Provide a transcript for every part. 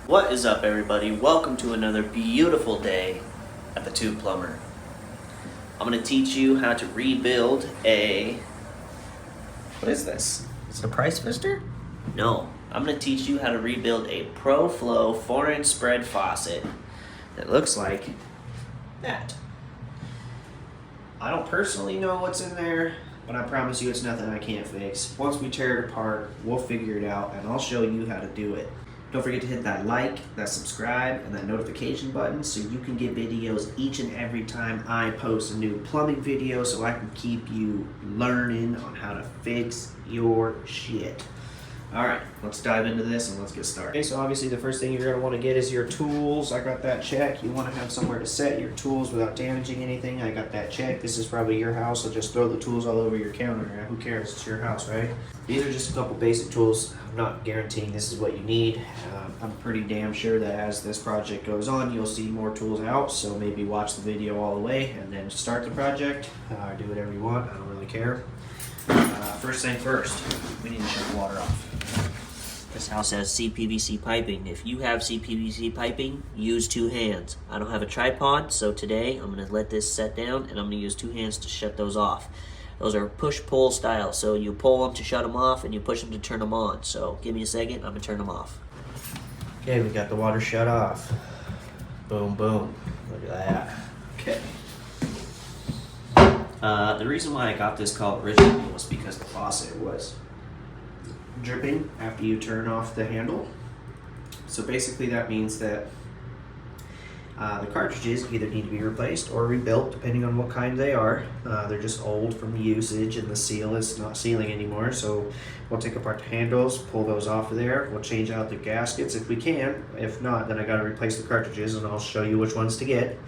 What is up, everybody? Welcome to another beautiful day at the Tube Plumber. I'm going to teach you how to rebuild what is this? Is it a price fister? No. I'm going to teach you how to rebuild a proflo 4-inch spread faucet that looks like that. I don't personally know what's in there, but I promise you it's nothing I can't fix. Once we tear it apart, we'll figure it out, and I'll show you how to do it. Don't forget to hit that like, that subscribe, and that notification button so you can get videos each and every time I post a new plumbing video, so I can keep you learning on how to fix your shit. Alright, let's dive into this and let's get started. Okay, so obviously the first thing you're going to want to get is your tools. I got that check. You want to have somewhere to set your tools without damaging anything. I got that check. This is probably your house, so just throw the tools all over your counter. Who cares? It's your house, right? These are just a couple basic tools. I'm not guaranteeing this is what you need. I'm pretty damn sure that as this project goes on, you'll see more tools out, so maybe watch the video all the way and then start the project. Do whatever you want. I don't really care. First thing first, we need to shut the water off. This house has CPVC piping. If you have CPVC piping, use 2 hands. I don't have a tripod, so today I'm going to let this set down and I'm going to use 2 hands to shut those off. Those are push-pull style, so you pull them to shut them off and you push them to turn them on. So give me a second, I'm going to turn them off. Okay, we got the water shut off. Boom, boom. Look at that. Okay. The reason why I got this called originally was because the faucet was dripping after you turn off the handle. So basically that means that the cartridges either need to be replaced or rebuilt depending on what kind they are. They're just old from usage and the seal is not sealing anymore, so we'll take apart the handles, pull those off of there. We'll change out the gaskets if we can. If not, then I got to replace the cartridges, and I'll show you which ones to get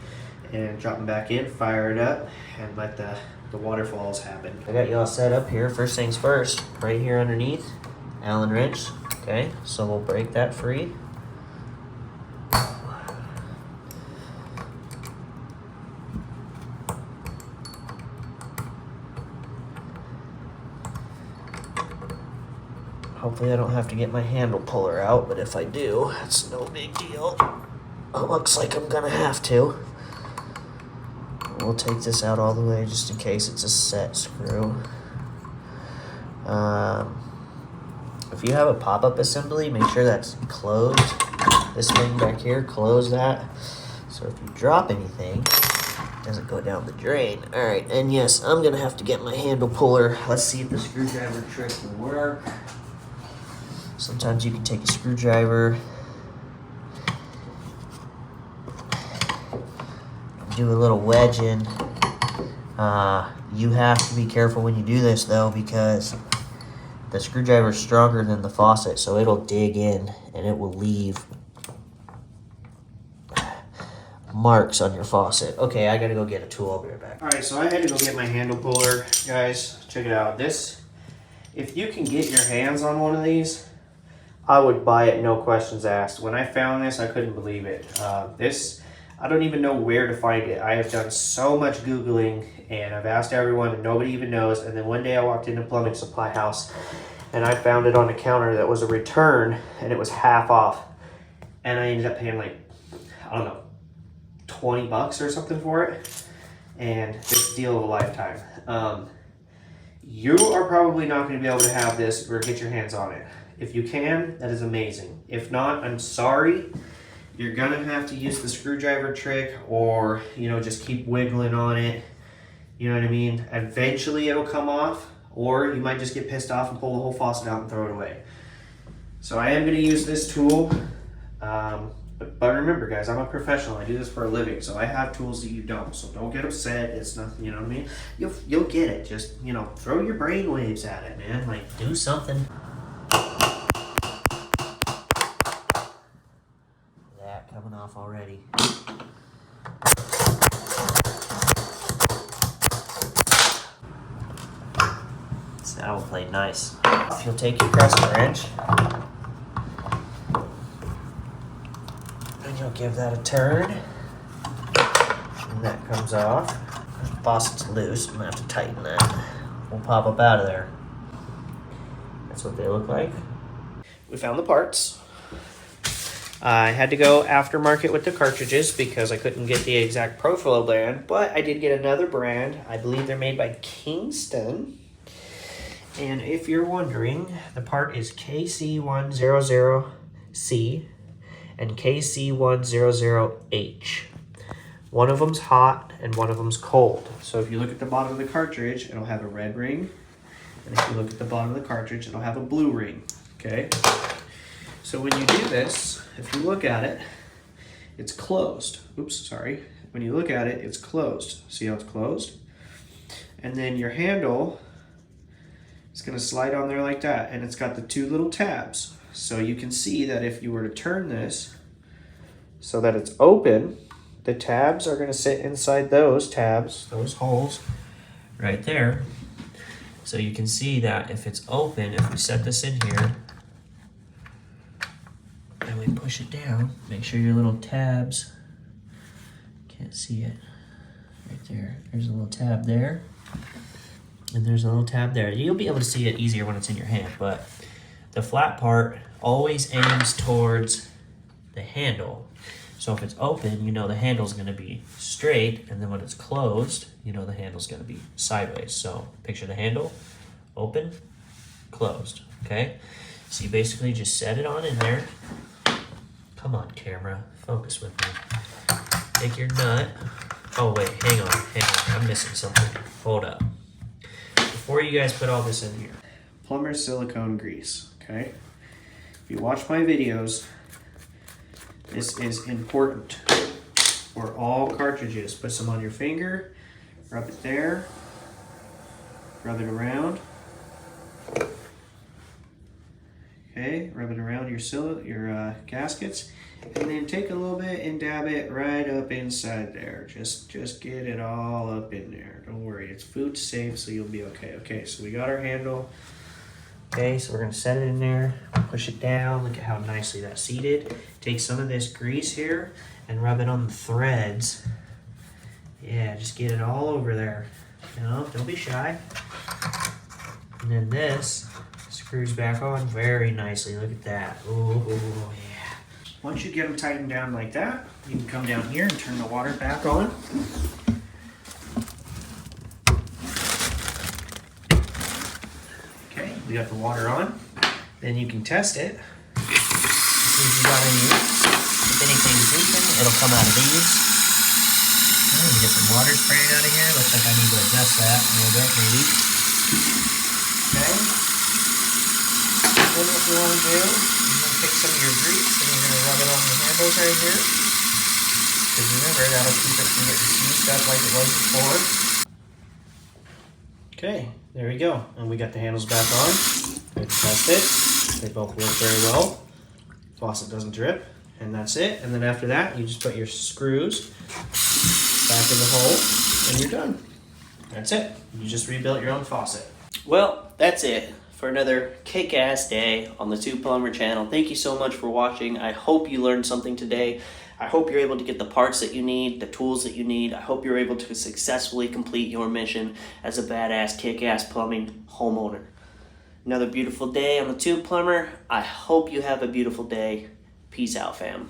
and drop them back in, fire it up, and let the waterfalls happen. I got you all set up here. First things first, right here underneath, Allen wrench. Okay, so we'll break that free. Hopefully I don't have to get my handle puller out, but if I do, it's no big deal. It looks like I'm gonna have to. We'll take this out all the way just in case it's a set screw. If you have a pop-up assembly, make sure that's closed. This thing back here, close that. So if you drop anything, it doesn't go down the drain. Alright, and yes, I'm gonna have to get my handle puller. Let's see if the screwdriver trick will work. Sometimes you can take a screwdriver, do a little wedge in. You have to be careful when you do this though, because the screwdriver is stronger than the faucet, so it'll dig in and it will leave marks on your faucet. Okay, I gotta go get a tool. I'll be right back. Alright, so I had to go get my handle puller. Guys, check it out. This, if you can get your hands on one of these, I would buy it, no questions asked. When I found this, I couldn't believe it. I don't even know where to find it. I have done so much Googling, and I've asked everyone, and nobody even knows. And then one day I walked into a plumbing supply house, and I found it on a counter that was a return, and it was half off. And I ended up paying like, I don't know, 20 bucks or something for it. And it's a deal of a lifetime. You are probably not going to be able to have this or get your hands on it. If you can, that is amazing. If not, I'm sorry. You're gonna have to use the screwdriver trick, or just keep wiggling on it. You know what I mean? Eventually it'll come off, or you might just get pissed off and pull the whole faucet out and throw it away. So I am gonna use this tool, but remember guys, I'm a professional. I do this for a living, so I have tools that you don't. So don't get upset. It's nothing, you know what I mean? You'll get it. Just throw your brain waves at it, man. Like, do something. Coming off already. So that will play nice. If you'll take your crescent wrench and you'll give that a turn, and that comes off. The faucet's loose. I'm gonna have to tighten that. We'll pop up out of there. That's what they look like. We found the parts. I had to go aftermarket with the cartridges because I couldn't get the exact Proflo brand, but I did get another brand. I believe they're made by Kingston. And if you're wondering, the part is KC100C and KC100H. One of them's hot and one of them's cold. So if you look at the bottom of the cartridge, it'll have a red ring. And if you look at the bottom of the cartridge, it'll have a blue ring, okay? So when you do this, if you look at it, it's closed. Oops, sorry. When you look at it, it's closed. See how it's closed? And then your handle is gonna slide on there like that, and it's got the two little tabs. So you can see that if you were to turn this so that it's open, the tabs are gonna sit inside those tabs, those holes right there. So you can see that if it's open, if we set this in here, and we push it down, make sure your little tabs, can't see it, right there. There's a little tab there, and there's a little tab there. You'll be able to see it easier when it's in your hand, but the flat part always aims towards the handle. So if it's open, you know the handle's gonna be straight, and then when it's closed, you know the handle's gonna be sideways. So picture the handle, open, closed, okay? So you basically just set it on in there. Come on, camera, focus with me. Take your nut. Oh wait, hang on, I'm missing something. Hold up. Before you guys put all this in here, plumber's silicone grease, okay? If you watch my videos, this is important for all cartridges. Put some on your finger, rub it there, rub it around. Okay, rub it around your gaskets, and then take a little bit and dab it right up inside there. Just get it all up in there. Don't worry, it's food safe, so you'll be okay. Okay, so we got our handle. Okay, so we're gonna set it in there, push it down. Look at how nicely that's seated. Take some of this grease here and rub it on the threads. Yeah, just get it all over there. You know, don't be shy. And then this screws back on very nicely. Look at that. Oh yeah. Once you get them tightened down like that, you can come down here and turn the water back on. Okay, we got the water on. Then you can test it. See if you got if anything's leaking, it'll come out of these. Oh, we get some water spraying out of here. Looks like I need to adjust that a little bit, maybe. Okay. Then what you want to do, you're going to take some of your grease and you're going to rub it on the handles right here. Because remember, that'll keep it from getting seized up like it was before. Okay, there we go. And we got the handles back on. We test it. They both work very well. Faucet doesn't drip. And that's it. And then after that, you just put your screws back in the hole and you're done. That's it. You just rebuilt your own faucet. Well, that's it for another kick-ass day on the Two Plumber channel. Thank you so much for watching. I hope you learned something today. I hope you're able to get the parts that you need, the tools that you need. I hope you're able to successfully complete your mission as a badass kick-ass plumbing homeowner. Another beautiful day on the Two Plumber. I hope you have a beautiful day. Peace out, fam.